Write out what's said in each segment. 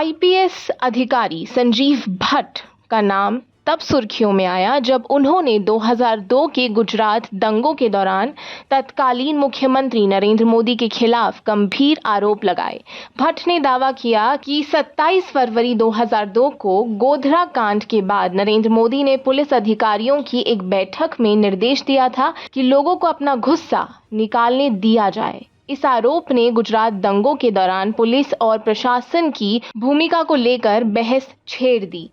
IPS अधिकारी संजीव भट्ट का नाम तब सुर्खियों में आया जब उन्होंने 2002 के गुजरात दंगों के दौरान तत्कालीन मुख्यमंत्री नरेंद्र मोदी के खिलाफ गंभीर आरोप लगाए। भट्ट ने दावा किया कि 27 फरवरी 2002 को गोधरा कांड के बाद नरेंद्र मोदी ने पुलिस अधिकारियों की एक बैठक में निर्देश दिया था कि लोगों को अपना गुस्सा निकालने दिया जाए। इस आरोप ने गुजरात दंगों के दौरान पुलिस और प्रशासन की भूमिका को लेकर बहस छेड़ दी।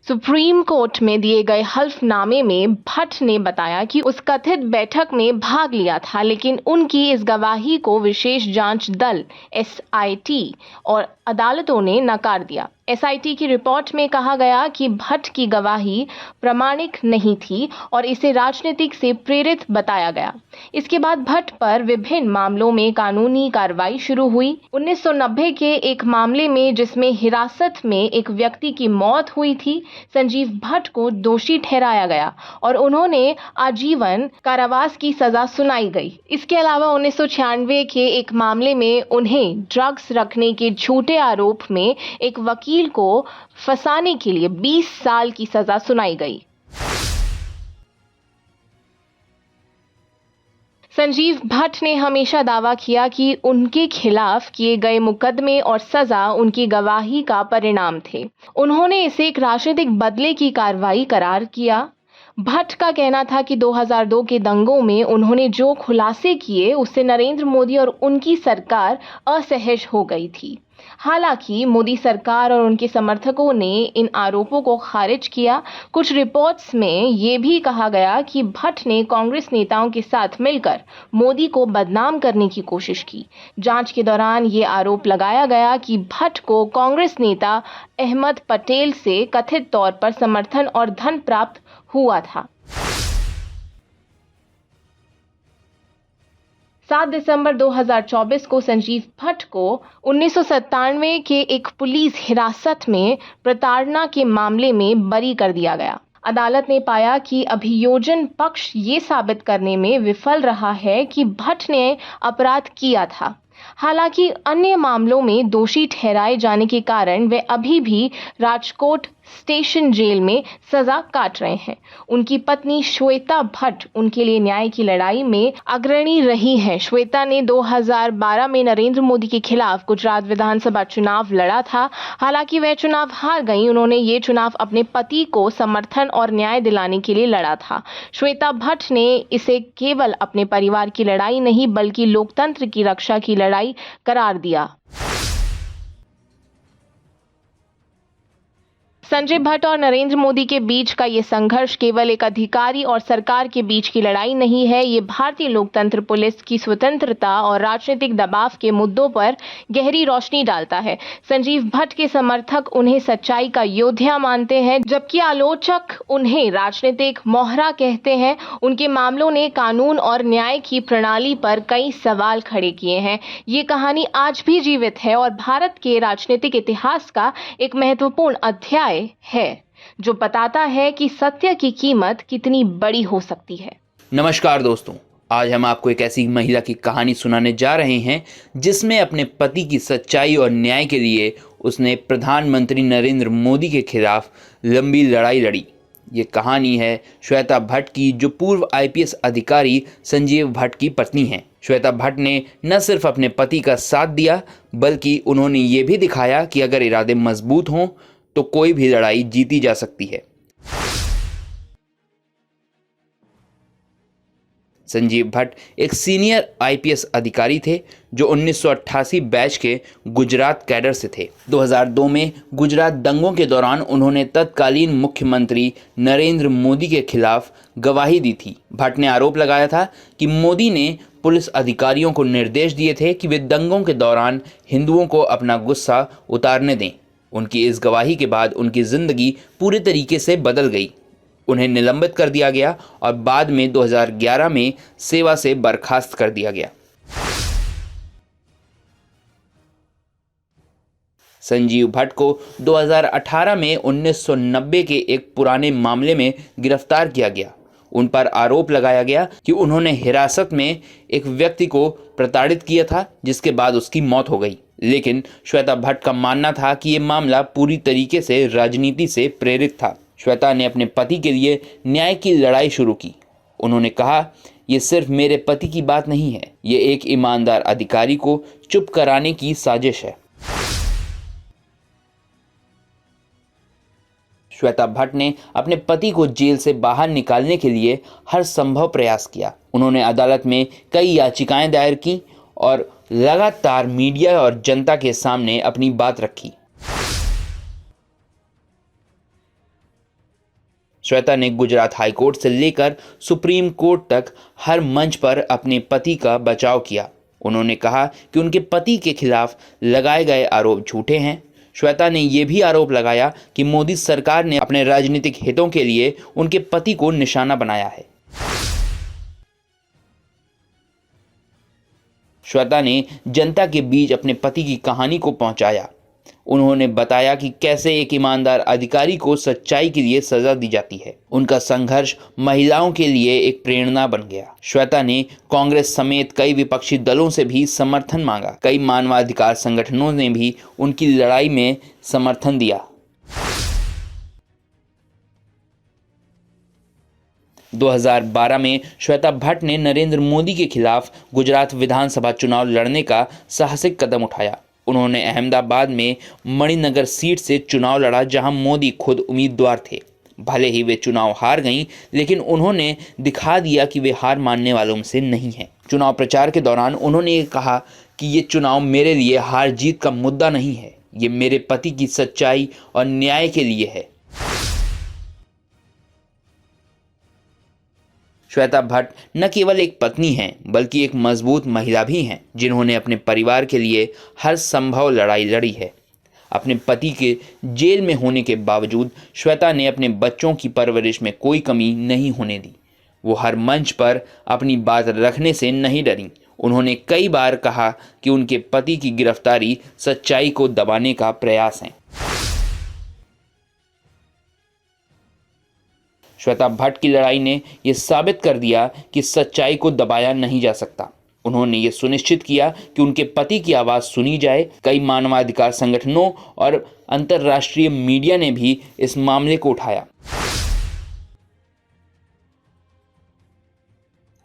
सुप्रीम कोर्ट में दिए गए हल्फनामे में भट्ट ने बताया कि उस कथित बैठक में भाग लिया था, लेकिन उनकी इस गवाही को विशेष जांच दल एसआईटी और अदालतों ने नकार दिया। एसआईटी की रिपोर्ट में कहा गया कि भट्ट की गवाही प्रामाणिक नहीं थी और इसे राजनीतिक से प्रेरित बताया गया। इसके बाद भट्ट पर विभिन्न मामलों में कानूनी कार्रवाई शुरू हुई। 1990 के एक मामले में जिसमें हिरासत में एक व्यक्ति की मौत हुई थी, संजीव भट्ट को दोषी ठहराया गया और उन्होंने आजीवन कारावास की सजा सुनाई गई। इसके अलावा 1996 के एक मामले में उन्हें ड्रग्स रखने के झूठे आरोप में एक वकील को फंसाने के लिए 20 साल की सजा सुनाई गई। संजीव भट्ट ने हमेशा दावा किया कि उनके खिलाफ किए गए मुकदमे और सजा उनकी गवाही का परिणाम थे। उन्होंने इसे एक राजनीतिक बदले की कार्रवाई करार किया। भट्ट का कहना था कि 2002 के दंगों में उन्होंने जो खुलासे किए उससे नरेंद्र मोदी और उनकी सरकार असहज हो गई थी। हालांकि मोदी सरकार और उनके समर्थकों ने इन आरोपों को खारिज किया। कुछ रिपोर्ट्स में ये भी कहा गया कि भट्ट ने कांग्रेस नेताओं के साथ मिलकर मोदी को बदनाम करने की कोशिश की। जांच के दौरान ये आरोप लगाया गया कि भट्ट को कांग्रेस नेता अहमद पटेल से कथित तौर पर समर्थन और धन प्राप्त हुआ था। 7 दिसंबर 2024 को संजीव भट्ट को 1997 के एक पुलिस हिरासत में प्रताड़ना के मामले में बरी कर दिया गया। अदालत ने पाया कि अभियोजन पक्ष ये साबित करने में विफल रहा है कि भट्ट ने अपराध किया था। हालांकि अन्य मामलों में दोषी ठहराए जाने के कारण वे अभी भी राजकोट स्टेशन जेल में सजा काट रहे हैं। उनकी पत्नी श्वेता भट्ट उनके लिए न्याय की लड़ाई में अग्रणी रही हैं। श्वेता ने 2012 में नरेंद्र मोदी के खिलाफ गुजरात विधानसभा चुनाव लड़ा था। हालांकि वह चुनाव हार गई। उन्होंने ये चुनाव अपने पति को समर्थन और न्याय दिलाने के लिए लड़ा था। श्वेता भट्ट ने इसे केवल अपने परिवार की लड़ाई नहीं बल्कि लोकतंत्र की रक्षा की लड़ाई करार दिया। संजय भट्ट और नरेंद्र मोदी के बीच का ये संघर्ष केवल एक अधिकारी और सरकार के बीच की लड़ाई नहीं है। ये भारतीय लोकतंत्र, पुलिस की स्वतंत्रता और राजनीतिक दबाव के मुद्दों पर गहरी रोशनी डालता है। संजीव भट्ट के समर्थक उन्हें सच्चाई का योद्धा मानते हैं, जबकि आलोचक उन्हें राजनीतिक मोहरा कहते हैं। उनके मामलों ने कानून और न्याय की प्रणाली पर कई सवाल खड़े किए हैं। ये कहानी आज भी जीवित है और भारत के राजनीतिक इतिहास का एक महत्वपूर्ण अध्याय है जो बताता है कि सत्य की कीमत कितनी बड़ी हो सकती है। नमस्कार दोस्तों, आज हम आपको एक ऐसी महिला की कहानी सुनाने जा रहे हैं जिसमें अपने पति की सच्चाई और न्याय के लिए उसने प्रधानमंत्री नरेंद्र मोदी के खिलाफ लंबी लड़ाई लड़ी। ये कहानी है श्वेता भट्ट की, जो पूर्व आईपीएस अधिकारी संजीव भट्ट की पत्नी हैं। श्वेता भट्ट ने न सिर्फ अपने पति का साथ दिया बल्कि उन्होंने ये भी दिखाया कि अगर इरादे मजबूत हों तो कोई भी लड़ाई जीती जा सकती है। संजीव भट्ट एक सीनियर आईपीएस अधिकारी थे जो 1988 बैच के गुजरात कैडर से थे। 2002 में गुजरात दंगों के दौरान उन्होंने तत्कालीन मुख्यमंत्री नरेंद्र मोदी के खिलाफ गवाही दी थी। भट्ट ने आरोप लगाया था कि मोदी ने पुलिस अधिकारियों को निर्देश दिए थे कि वे दंगों के दौरान हिंदुओं को अपना गुस्सा उतारने दें। उनकी इस गवाही के बाद उनकी जिंदगी पूरी तरीके से बदल गई। उन्हें निलंबित कर दिया गया और बाद में 2011 में सेवा से बर्खास्त कर दिया गया। संजीव भट्ट को 2018 में 1990 के एक पुराने मामले में गिरफ्तार किया गया। उन पर आरोप लगाया गया कि उन्होंने हिरासत में एक व्यक्ति को प्रताड़ित किया था, जिसके बाद उसकी मौत हो गई। लेकिन श्वेता भट्ट का मानना था कि ये मामला पूरी तरीके से राजनीति से प्रेरित था। श्वेता ने अपने पति के लिए न्याय की लड़ाई शुरू की। उन्होंने कहा, ये सिर्फ मेरे पति की बात नहीं है, ये एक ईमानदार अधिकारी को चुप कराने की साजिश है। श्वेता भट्ट ने अपने पति को जेल से बाहर निकालने के लिए हर संभव प्रयास किया। उन्होंने अदालत में कई याचिकाएं दायर की और लगातार मीडिया और जनता के सामने अपनी बात रखी। श्वेता ने गुजरात हाई कोर्ट से लेकर सुप्रीम कोर्ट तक हर मंच पर अपने पति का बचाव किया। उन्होंने कहा कि उनके पति के खिलाफ लगाए गए आरोप झूठे हैं। श्वेता ने यह भी आरोप लगाया कि मोदी सरकार ने अपने राजनीतिक हितों के लिए उनके पति को निशाना बनाया है। श्वेता ने जनता के बीच अपने पति की कहानी को पहुंचाया। उन्होंने बताया कि कैसे एक ईमानदार अधिकारी को सच्चाई के लिए सजा दी जाती है। उनका संघर्ष महिलाओं के लिए एक प्रेरणा बन गया। श्वेता ने कांग्रेस समेत कई विपक्षी दलों से भी समर्थन मांगा। कई मानवाधिकार संगठनों ने भी उनकी लड़ाई में समर्थन दिया। 2012 में श्वेता भट्ट ने नरेंद्र मोदी के खिलाफ गुजरात विधानसभा चुनाव लड़ने का साहसिक कदम उठाया। उन्होंने अहमदाबाद में मणिनगर सीट से चुनाव लड़ा, जहां मोदी खुद उम्मीदवार थे। भले ही वे चुनाव हार गईं, लेकिन उन्होंने दिखा दिया कि वे हार मानने वालों में से नहीं हैं। चुनाव प्रचार के दौरान उन्होंने कहा कि ये चुनाव मेरे लिए हार जीत का मुद्दा नहीं है, ये मेरे पति की सच्चाई और न्याय के लिए है। श्वेता भट्ट न केवल एक पत्नी हैं, बल्कि एक मजबूत महिला भी हैं, जिन्होंने अपने परिवार के लिए हर संभव लड़ाई लड़ी है। अपने पति के जेल में होने के बावजूद श्वेता ने अपने बच्चों की परवरिश में कोई कमी नहीं होने दी। वो हर मंच पर अपनी बात रखने से नहीं डरी। उन्होंने कई बार कहा कि उनके पति की गिरफ्तारी सच्चाई को दबाने का प्रयास है। श्वेता भट्ट की लड़ाई ने यह साबित कर दिया कि सच्चाई को दबाया नहीं जा सकता। उन्होंने ये सुनिश्चित किया कि उनके पति की आवाज़ सुनी जाए। कई मानवाधिकार संगठनों और अंतर्राष्ट्रीय मीडिया ने भी इस मामले को उठाया।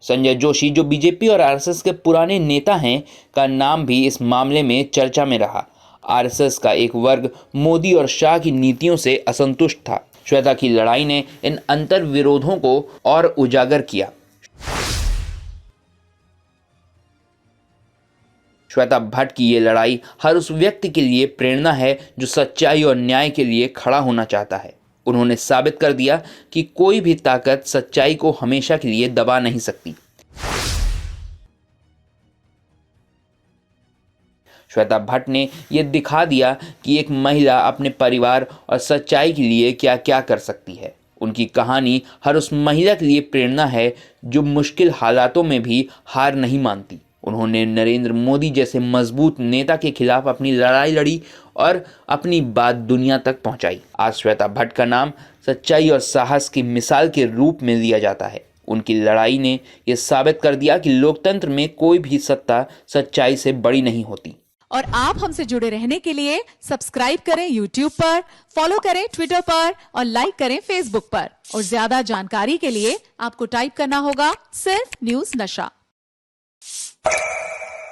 संजय जोशी, जो बीजेपी और आरएसएस के पुराने नेता हैं, का नाम भी इस मामले में चर्चा में रहा। आरएसएस का एक वर्ग मोदी और शाह की नीतियों से असंतुष्ट था। श्वेता की लड़ाई ने इन अंतर विरोधों को और उजागर किया। श्वेता भट्ट की ये लड़ाई हर उस व्यक्ति के लिए प्रेरणा है जो सच्चाई और न्याय के लिए खड़ा होना चाहता है। उन्होंने साबित कर दिया कि कोई भी ताकत सच्चाई को हमेशा के लिए दबा नहीं सकती। श्वेता भट्ट ने यह दिखा दिया कि एक महिला अपने परिवार और सच्चाई के लिए क्या क्या कर सकती है। उनकी कहानी हर उस महिला के लिए प्रेरणा है जो मुश्किल हालातों में भी हार नहीं मानती। उन्होंने नरेंद्र मोदी जैसे मजबूत नेता के खिलाफ अपनी लड़ाई लड़ी और अपनी बात दुनिया तक पहुंचाई। आज श्वेता भट्ट का नाम सच्चाई और साहस की मिसाल के रूप में लिया जाता है। उनकी लड़ाई ने यह साबित कर दिया कि लोकतंत्र में कोई भी सत्ता सच्चाई से बड़ी नहीं होती। और आप हमसे जुड़े रहने के लिए सब्सक्राइब करें YouTube पर, फॉलो करें Twitter पर और लाइक करें Facebook पर। और ज्यादा जानकारी के लिए आपको टाइप करना होगा सिर्फ न्यूज़ नशा।